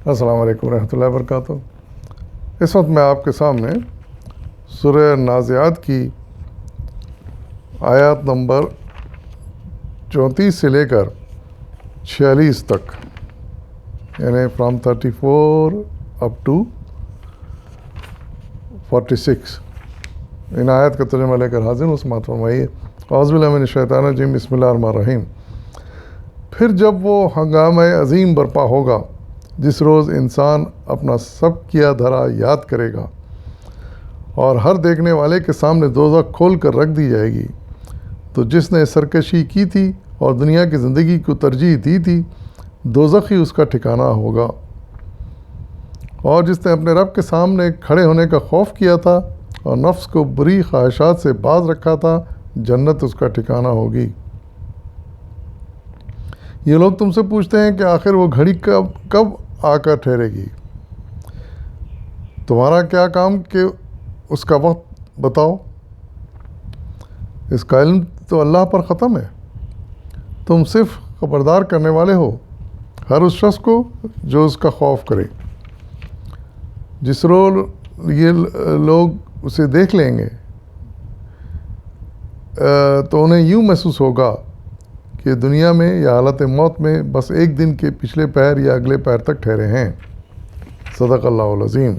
السلام علیکم ورحمۃ اللہ وبرکاتہ۔ اس وقت میں آپ کے سامنے سورہ نازعات کی آیات نمبر 34 سے لے کر 46 تک، یعنی فرام 34 اپ ٹو 46 ان آیات کا ترجمہ لے کر حاضر ہوں۔ سماعت فرمائیے۔ اعوذ باللہ من الشیطان الرجیم، بسم اللہ الرحمن الرحیم۔ پھر جب وہ ہنگامہ عظیم برپا ہوگا جس روز انسان اپنا سب کیا دھرا یاد کرے گا اور ہر دیکھنے والے کے سامنے دوزخ کھول کر رکھ دی جائے گی، تو جس نے سرکشی کی تھی اور دنیا کی زندگی کو ترجیح دی تھی، دوزخ ہی اس کا ٹھکانہ ہوگا، اور جس نے اپنے رب کے سامنے کھڑے ہونے کا خوف کیا تھا اور نفس کو بری خواہشات سے باز رکھا تھا، جنت اس کا ٹھکانہ ہوگی۔ یہ لوگ تم سے پوچھتے ہیں کہ آخر وہ گھڑی کب آ کر ٹھہرے گی؟ تمہارا کیا کام کہ اس کا وقت بتاؤ؟ اس کا علم تو اللہ پر ختم ہے، تم صرف خبردار کرنے والے ہو ہر اس شخص کو جو اس کا خوف کرے۔ جس روز یہ لوگ اسے دیکھ لیں گے تو انہیں یوں محسوس ہوگا کہ دنیا میں یا حالت موت میں بس ایک دن کے پچھلے پہر یا اگلے پہر تک ٹھہرے ہیں۔ صدق اللہ العظیم۔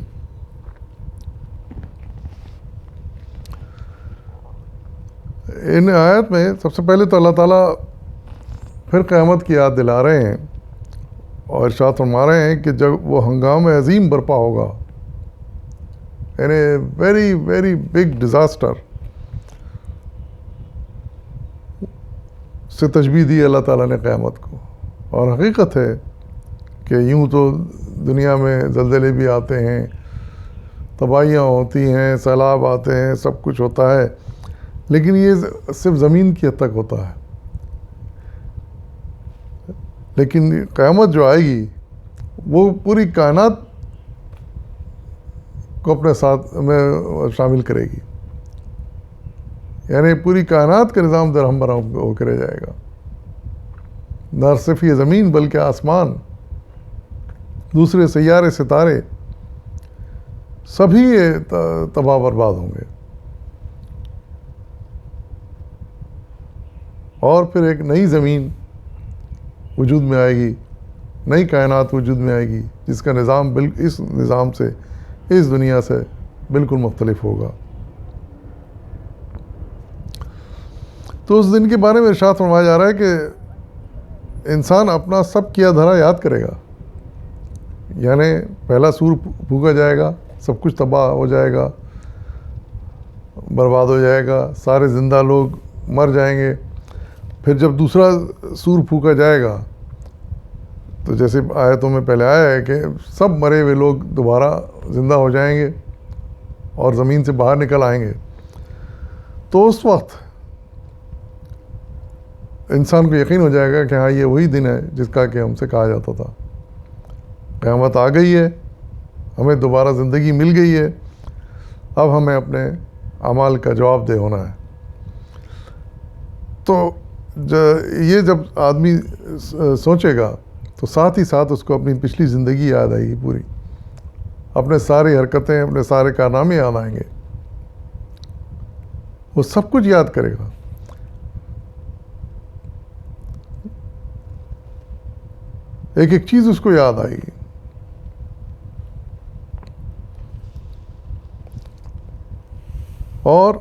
ان آیت میں سب سے پہلے تو اللہ تعالیٰ پھر قیامت کی یاد دلا رہے ہیں اور ارشاد فرما رہے ہیں کہ جب وہ ہنگام عظیم برپا ہوگا، یعنی ویری ویری بگ ڈیزاسٹر سے تشبیہ دی اللہ تعالیٰ نے قیامت کو، اور حقیقت ہے کہ یوں تو دنیا میں زلزلے بھی آتے ہیں، تباہیاں ہوتی ہیں، سیلاب آتے ہیں، سب کچھ ہوتا ہے، لیکن یہ صرف زمین کی حد تک ہوتا ہے۔ لیکن قیامت جو آئے گی وہ پوری کائنات کو اپنے ساتھ میں شامل کرے گی، یعنی پوری کائنات کا نظام درہم برہم ہو کے رہ جائے گا۔ نہ صرف یہ زمین بلکہ آسمان، دوسرے سیارے، ستارے، سبھی تباہ برباد ہوں گے، اور پھر ایک نئی زمین وجود میں آئے گی، نئی کائنات وجود میں آئے گی جس کا نظام اس نظام سے، اس دنیا سے بالکل مختلف ہوگا۔ تو اس دن کے بارے میں ارشاد فرمایا جا رہا ہے کہ انسان اپنا سب کیا دھرا یاد کرے گا، یعنی پہلا سور پھونکا جائے گا، سب کچھ تباہ ہو جائے گا، برباد ہو جائے گا، سارے زندہ لوگ مر جائیں گے۔ پھر جب دوسرا سور پھونکا جائے گا تو جیسے آیتوں میں پہلے آیا ہے کہ سب مرے ہوئے لوگ دوبارہ زندہ ہو جائیں گے اور زمین سے باہر نکل آئیں گے۔ تو اس وقت انسان کو یقین ہو جائے گا کہ ہاں یہ وہی دن ہے جس کا کہ ہم سے کہا جاتا تھا، قیامت آ گئی ہے، ہمیں دوبارہ زندگی مل گئی ہے، اب ہمیں اپنے اعمال کا جواب دہ ہونا ہے۔ تو یہ جب آدمی سوچے گا تو ساتھ ہی ساتھ اس کو اپنی پچھلی زندگی یاد آئے گی، پوری اپنے ساری حرکتیں، اپنے سارے کارنامے یاد آئیں گے، وہ سب کچھ یاد کرے گا۔ ایک ایک چیز اس کو یاد آئے گی۔ اور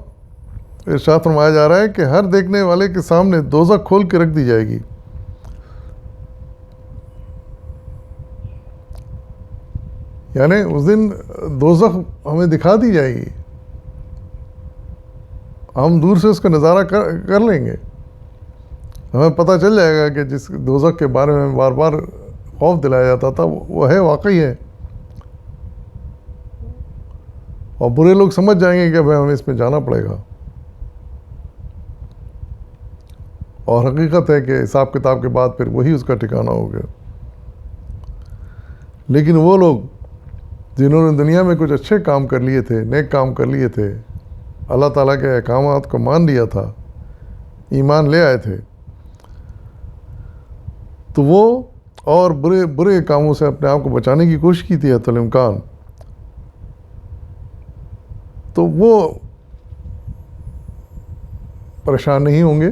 ارشاد فرمایا جا رہا ہے کہ ہر دیکھنے والے کے سامنے دوزخ کھول کے رکھ دی جائے گی، یعنی اس دن دوزخ ہمیں دکھا دی جائے گی، ہم دور سے اس کا نظارہ کر لیں گے، ہمیں پتہ چل جائے گا کہ جس دوزخ کے بارے میں بار بار خوف دلایا جاتا تھا وہ ہے، واقعی ہے، اور برے لوگ سمجھ جائیں گے کہ ہمیں اس میں جانا پڑے گا، اور حقیقت ہے کہ حساب کتاب کے بعد پھر وہی اس کا ٹھکانہ ہو گیا۔ لیکن وہ لوگ جنہوں نے دنیا میں کچھ اچھے کام کر لیے تھے، نیک کام کر لیے تھے، اللہ تعالیٰ کے احکامات کو مان لیا تھا، ایمان لے آئے تھے، تو وہ اور برے کاموں سے اپنے آپ کو بچانے کی کوشش کی تھی حتی الامکان، تو وہ پریشان نہیں ہوں گے،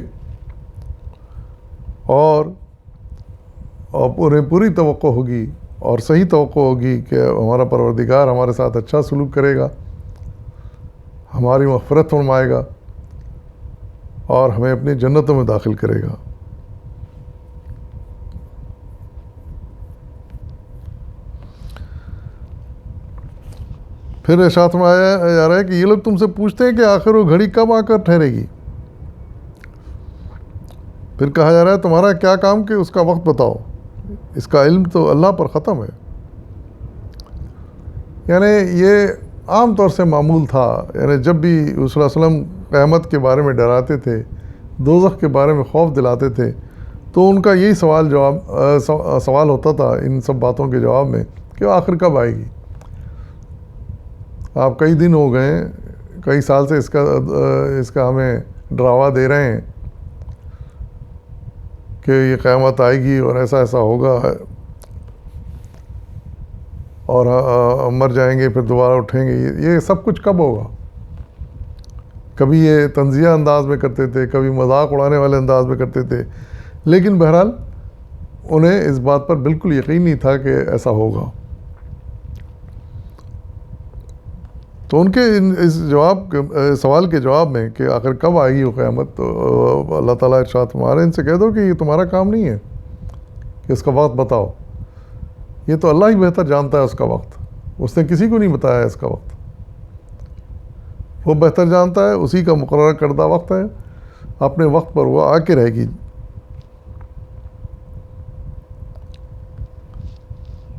اور پوری توقع ہوگی اور صحیح توقع ہوگی کہ ہمارا پروردگار ہمارے ساتھ اچھا سلوک کرے گا، ہماری مغفرت فرمائے گا اور ہمیں اپنی جنتوں میں داخل کرے گا۔ پھر ارشاد فرمایا جا رہا ہے کہ یہ لوگ تم سے پوچھتے ہیں کہ آخر وہ گھڑی کب آ کر ٹھہرے گی؟ پھر کہا جا رہا ہے تمہارا کیا کام کہ اس کا وقت بتاؤ، اس کا علم تو اللہ پر ختم ہے۔ یعنی یہ عام طور سے معمول تھا، یعنی جب بھی رسول اللہ صلی اللہ علیہ وسلم قیامت کے بارے میں ڈراتے تھے، دوزخ کے بارے میں خوف دلاتے تھے، تو ان کا یہی سوال ہوتا تھا ان سب باتوں کے جواب میں کہ آخر کب آئے گی؟ آپ کئی دن ہو گئے، کئی سال سے اس کا ہمیں ڈراوا دے رہے ہیں کہ یہ قیامت آئے گی اور ایسا ایسا ہوگا اور مر جائیں گے پھر دوبارہ اٹھیں گے۔ یہ سب کچھ کب ہوگا؟ کبھی یہ طنزیہ انداز میں کرتے تھے، کبھی مذاق اڑانے والے انداز میں کرتے تھے، لیکن بہرحال انہیں اس بات پر بالکل یقین نہیں تھا کہ ایسا ہوگا۔ تو ان کے اس سوال کے جواب میں کہ آخر کب آئے گی وہ قیامت، تو اللہ تعالیٰ ارشاد فرما رہے ہیں ان سے کہہ دو کہ یہ تمہارا کام نہیں ہے کہ اس کا وقت بتاؤ، یہ تو اللہ ہی بہتر جانتا ہے اس کا وقت، اس نے کسی کو نہیں بتایا اس کا وقت، وہ بہتر جانتا ہے، اسی کا مقررہ کردہ وقت ہے، اپنے وقت پر وہ آ کے رہے گی۔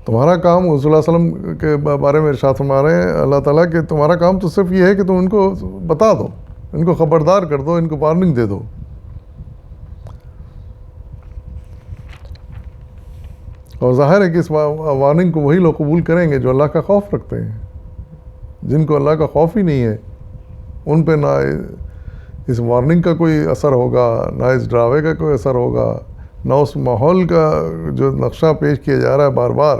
تمہارا کام رسول اللہ صلی اللہ علیہ وسلم کے بارے میں ارشاد فرما رہے ہیں اللہ تعالیٰ کہ تمہارا کام تو صرف یہ ہے کہ تم ان کو بتا دو، ان کو خبردار کر دو، ان کو وارننگ دے دو۔ اور ظاہر ہے کہ اس وارننگ کو وہی لوگ قبول کریں گے جو اللہ کا خوف رکھتے ہیں۔ جن کو اللہ کا خوف ہی نہیں ہے ان پہ نہ اس وارننگ کا کوئی اثر ہوگا، نہ اس ڈراوے کا کوئی اثر ہوگا، نہ اس ماحول کا جو نقشہ پیش کیا جا رہا ہے بار بار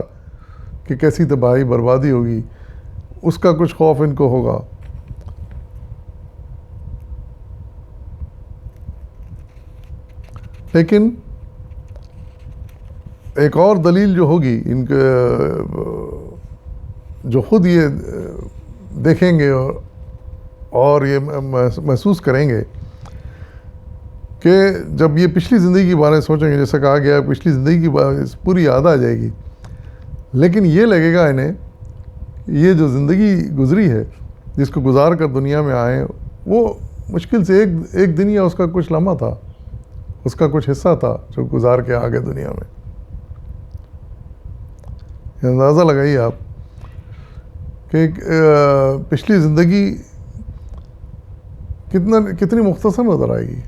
کہ کیسی تباہی بربادی ہوگی، اس کا کچھ خوف ان کو ہوگا۔ لیکن ایک اور دلیل جو ہوگی ان کے، جو خود یہ دیکھیں گے اور یہ محسوس کریں گے کہ جب یہ پچھلی زندگی کے بارے میں سوچیں گے، جیسا کہا گیا ہے پچھلی زندگی کی پوری یاد آ جائے گی، لیکن یہ لگے گا انہیں یہ جو زندگی گزری ہے جس کو گزار کر دنیا میں آئے، وہ مشکل سے ایک دن یا اس کا کچھ لمحہ تھا، اس کا کچھ حصہ تھا جو گزار کے آ گئے دنیا میں۔ اندازہ لگائیے آپ کہ پچھلی زندگی کتنی مختصر نظر آئے گی،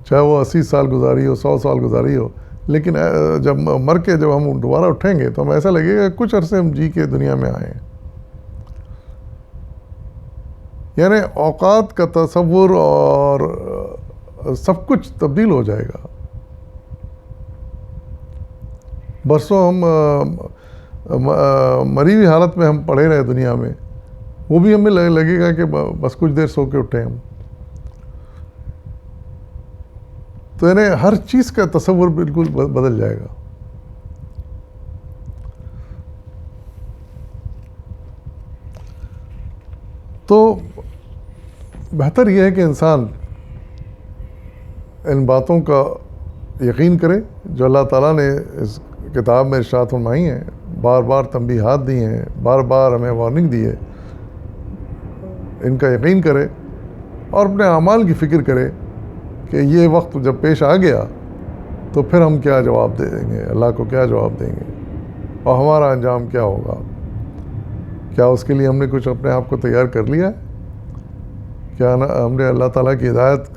چاہے وہ 80 سال گزاری ہو، 100 سال گزاری ہو، لیکن جب مر کے جب ہم دوبارہ اٹھیں گے تو ہمیں ایسا لگے گا کچھ عرصے ہم جی کے دنیا میں آئے ہیں۔ یعنی اوقات کا تصور اور سب کچھ تبدیل ہو جائے گا۔ برسوں ہم مری ہوئی حالت میں ہم پڑے رہے دنیا میں، وہ بھی ہمیں لگے گا کہ بس کچھ دیر سو کے اٹھے ہم۔ تو یعنی ہر چیز کا تصور بالکل بدل جائے گا۔ تو بہتر یہ ہے کہ انسان ان باتوں کا یقین کرے جو اللہ تعالیٰ نے اس کتاب میں ارشاد فرمائی ہیں، بار بار تنبیہات دی ہیں، بار بار ہمیں وارننگ دی ہے، ان کا یقین کرے اور اپنے اعمال کی فکر کرے کہ یہ وقت جب پیش آ گیا تو پھر ہم کیا جواب دیں گے، اللہ کو کیا جواب دیں گے اور ہمارا انجام کیا ہوگا۔ کیا اس کے لیے ہم نے کچھ اپنے آپ کو تیار کر لیا ہے؟ کیا ہم نے اللہ تعالیٰ کی ہدایت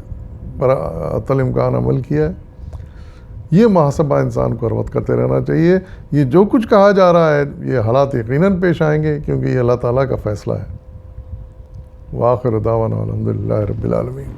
پر حتی الامکان عمل کیا ہے؟ یہ محاسبہ انسان کو ہر وقت کرتے رہنا چاہیے۔ یہ جو کچھ کہا جا رہا ہے یہ حالات یقیناً پیش آئیں گے کیونکہ یہ اللہ تعالیٰ کا فیصلہ ہے۔ وآخر دعوانا الحمدللہ رب العالمین۔